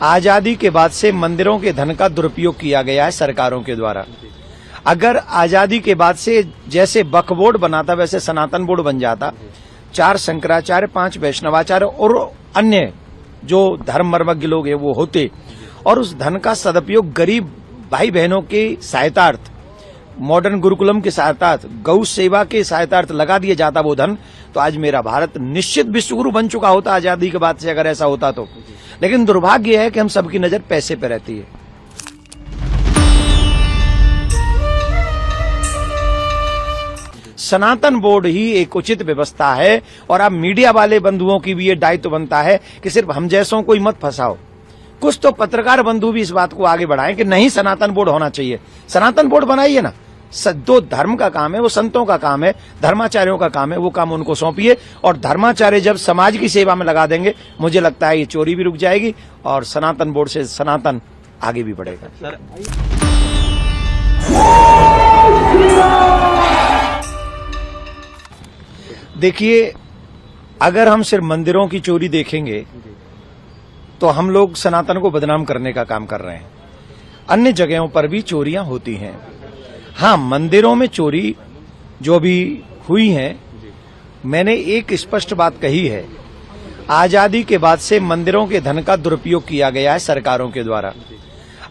आजादी के बाद से मंदिरों के धन का दुरुपयोग किया गया है सरकारों के द्वारा। अगर आजादी के बाद से जैसे वक्फ बोर्ड बना था वैसे सनातन बोर्ड बन जाता, 4 शंकराचार्य 5 वैष्णवाचार्य और अन्य जो धर्म मर्मज्ञ लोग हैं वो होते और उस धन का सदुपयोग गरीब भाई बहनों के सहायतार्थ, मॉडर्न गुरुकुलम के सहायतार्थ, गौ सेवा के सहायतार्थ लगा दिया जाता वो धन, तो आज मेरा भारत निश्चित विश्वगुरु बन चुका होता आजादी के बाद से, अगर ऐसा होता तो। लेकिन दुर्भाग्य है कि हम सबकी नजर पैसे पे रहती है। सनातन बोर्ड ही एक उचित व्यवस्था है और अब मीडिया वाले बंधुओं की भी ये दायित्व बनता है कि सिर्फ हम जैसों को ही मत फंसाओ। कुछ तो पत्रकार बंधु भी इस बात को आगे बढ़ाएं कि नहीं, सनातन बोर्ड होना चाहिए। सनातन बोर्ड बनाइए ना, जो धर्म का काम है वो संतों का काम है, धर्माचार्यों का काम है, वो काम उनको सौंपिए। और धर्माचार्य जब समाज की सेवा में लगा देंगे, मुझे लगता है ये चोरी भी रुक जाएगी और सनातन बोर्ड से सनातन आगे भी बढ़ेगा। सर देखिए, अगर हम सिर्फ मंदिरों की चोरी देखेंगे तो हम लोग सनातन को बदनाम करने का काम कर रहे हैं। अन्य जगहों पर भी चोरियां होती हैं। हाँ, मंदिरों में चोरी जो भी हुई है, मैंने एक स्पष्ट बात कही है, आजादी के बाद से मंदिरों के धन का दुरुपयोग किया गया है सरकारों के द्वारा।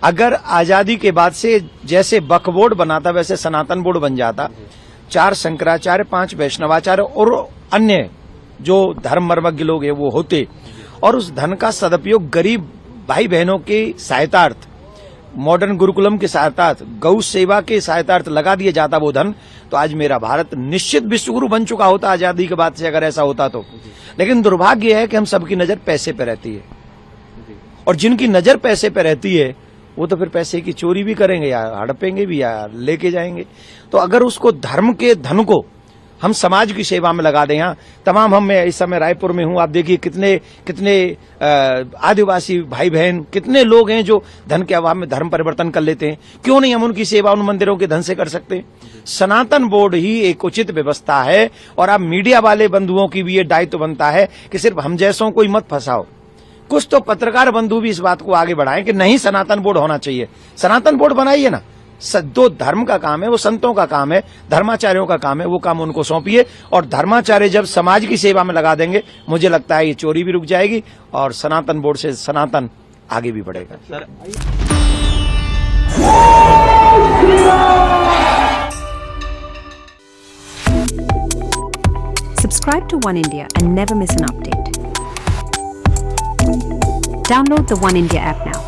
अगर आजादी के बाद से जैसे वक्फ बोर्ड बना था वैसे सनातन बोर्ड बन जाता, 4 शंकराचार्य 5 वैष्णवाचार्य और अन्य जो धर्म मर्मज्ञ लोग हैं वो होते और उस धन का सदुपयोग गरीब भाई बहनों के सहायतार्थ, मॉडर्न गुरुकुलम के सहायतार्थ, गौ सेवा के सहायतार्थ लगा दिया जाता वो धन, तो आज मेरा भारत निश्चित विश्वगुरु बन चुका होता आजादी के बाद से, अगर ऐसा होता तो। लेकिन दुर्भाग्य है कि हम सबकी नजर पैसे पे रहती है और जिनकी नजर पैसे पे रहती है वो तो फिर पैसे की चोरी भी करेंगे या हड़पेंगे भी या लेके जाएंगे। तो अगर उसको धर्म के धन को हम समाज की सेवा में लगा दें, यहाँ तमाम मैं इस समय रायपुर में हूँ, आप देखिए कितने आदिवासी भाई बहन, कितने लोग हैं जो धन के अभाव में धर्म परिवर्तन कर लेते हैं। क्यों नहीं हम उनकी सेवा उन मंदिरों के धन से कर सकते हैं? सनातन बोर्ड ही एक उचित व्यवस्था है और अब मीडिया वाले बंधुओं की भी ये दायित्व बनता है कि सिर्फ हम जैसों को ही मत फंसाओ। कुछ तो पत्रकार बंधु भी इस बात को आगे बढ़ाएं कि नहीं, सनातन बोर्ड होना चाहिए। सनातन बोर्ड बनाइए ना, जो धर्म का काम है वो संतों का काम है, धर्माचार्यों का काम है, वो काम उनको सौंपिए। और धर्माचार्य जब समाज की सेवा में लगा देंगे, मुझे लगता है ये चोरी भी रुक जाएगी और सनातन बोर्ड से सनातन आगे भी बढ़ेगा। Sir Subscribe to One India and never miss an update. Download the One India app now.